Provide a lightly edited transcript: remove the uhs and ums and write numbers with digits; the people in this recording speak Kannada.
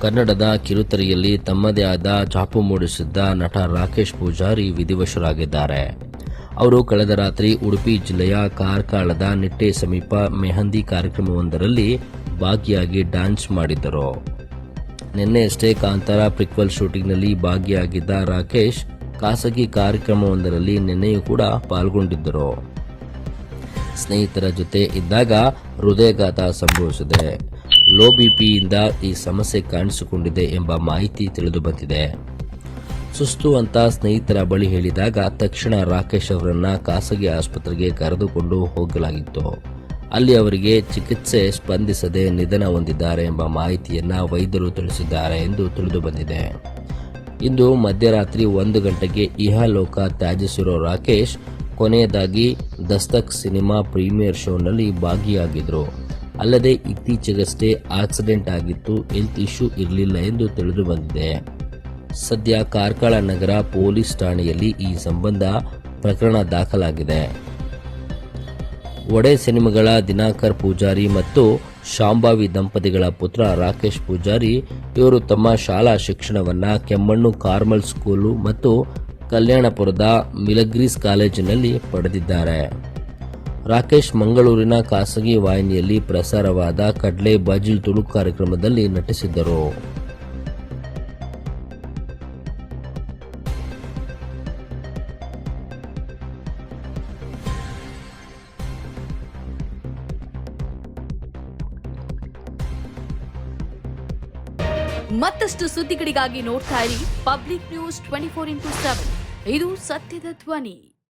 ಕನ್ನಡದ ಕಿರುತೆರೆಯಲ್ಲಿ ತಮ್ಮದೇ ಆದ ಛಾಪು ಮೂಡಿಸಿದ್ದ ನಟ ರಾಕೇಶ್ ಪೂಜಾರಿ ವಿಧಿವಶರಾಗಿದ್ದಾರೆ. ಅವರು ಕಳೆದ ರಾತ್ರಿ ಉಡುಪಿ ಜಿಲ್ಲೆಯ ಕಾರ್ಕಳದ ನಿಟ್ಟೆ ಸಮೀಪ ಮೆಹಂದಿ ಕಾರ್ಯಕ್ರಮವೊಂದರಲ್ಲಿ ಭಾಗಿಯಾಗಿ ಡ್ಯಾನ್ಸ್ ಮಾಡಿದ್ದರು. ನಿನ್ನೆಯಷ್ಟೇ ಕಾಂತಾರ ಪ್ರಿಕ್ವೆಲ್ ಶೂಟಿಂಗ್ನಲ್ಲಿ ಭಾಗಿಯಾಗಿದ್ದ ರಾಕೇಶ್ ಖಾಸಗಿ ಕಾರ್ಯಕ್ರಮವೊಂದರಲ್ಲಿ ನಿನ್ನೆಯೂ ಕೂಡ ಪಾಲ್ಗೊಂಡಿದ್ದರು. ಸ್ನೇಹಿತರ ಜೊತೆ ಇದ್ದಾಗ ಹೃದಯಘಾತ ಸಂಭವಿಸಿದೆ. ಲೋ ಬಿಪಿಯಿಂದ ಈ ಸಮಸ್ಯೆ ಕಾಣಿಸಿಕೊಂಡಿದೆ ಎಂಬ ಮಾಹಿತಿ ತಿಳಿದುಬಂದಿದೆ. ಸುಸ್ತು ಅಂತ ಸ್ನೇಹಿತರ ಬಳಿ ಹೇಳಿದಾಗ ತಕ್ಷಣ ರಾಕೇಶ್ ಅವರನ್ನ ಖಾಸಗಿ ಆಸ್ಪತ್ರೆಗೆ ಕರೆದುಕೊಂಡು ಹೋಗಲಾಗಿತ್ತು. ಅಲ್ಲಿ ಅವರಿಗೆ ಚಿಕಿತ್ಸೆ ಸ್ಪಂದಿಸದೆ ನಿಧನ ಹೊಂದಿದ್ದಾರೆ ಎಂಬ ಮಾಹಿತಿಯನ್ನ ವೈದ್ಯರು ತಿಳಿಸಿದ್ದಾರೆ ಎಂದು ತಿಳಿದುಬಂದಿದೆ. ಇಂದು ಮಧ್ಯರಾತ್ರಿ 1 ಗಂಟೆಗೆ ಇಹಲೋಕ ತ್ಯಜಿಸಿರೋ ರಾಕೇಶ್ ಕೊನೆಯದಾಗಿ ದಸ್ತಕ್ ಸಿನಿಮಾ ಪ್ರೀಮಿಯರ್ ಶೋನಲ್ಲಿ ಭಾಗಿಯಾಗಿದ್ರು. ಅಲ್ಲದೆ ಇತ್ತೀಚೆಗಷ್ಟೇ ಆಕ್ಸಿಡೆಂಟ್ ಆಗಿತ್ತು, ಹೆಲ್ತ್ ಇಶ್ಯೂ ಇರಲಿಲ್ಲ ಎಂದು ತಿಳಿದು ಬಂದಿದೆ. ಸದ್ಯ ಕಾರ್ಕಳ ನಗರ ಪೊಲೀಸ್ ಠಾಣೆಯಲ್ಲಿ ಈ ಸಂಬಂಧ ಪ್ರಕರಣ ದಾಖಲಾಗಿದೆ. ಒಡೆ ಸಿನಿಮಾಗಳ ದಿನಾಕರ್ ಪೂಜಾರಿ ಮತ್ತು ಶಾಂಭವಿ ದಂಪತಿಗಳ ಪುತ್ರ ರಾಕೇಶ್ ಪೂಜಾರಿ ಇವರು ತಮ್ಮ ಶಾಲಾ ಶಿಕ್ಷಣವನ್ನ ಕೆಮ್ಮಣ್ಣು ಕಾರ್ಮಲ್ ಸ್ಕೂಲು ಮತ್ತು ಕಲ್ಯಾಣಪುರದ ಮಿಲಗ್ರೀಸ್ ಕಾಲೇಜಿನಲ್ಲಿ ಪಡೆದಿದ್ದಾರೆ. ರಾಕೇಶ್ ಮಂಗಳೂರಿನ ಖಾಸಗಿ ವಾಹಿನಿಯಲ್ಲಿ ಪ್ರಸಾರವಾದ ಕಡ್ಲೆ ಬಾಜಿಲ್ ತುಳುಕು ಕಾರ್ಯಕ್ರಮದಲ್ಲಿ ನಟಿಸಿದ್ದರು. ಮತ್ತಷ್ಟು ಸುದ್ದಿಗಳಿಗಾಗಿ ನೋಡ್ತಾ ಇರಿ ಪಬ್ಲಿಕ್ ನ್ಯೂಸ್ 24x7. ಇದು ಸತ್ಯದ ಧ್ವನಿ.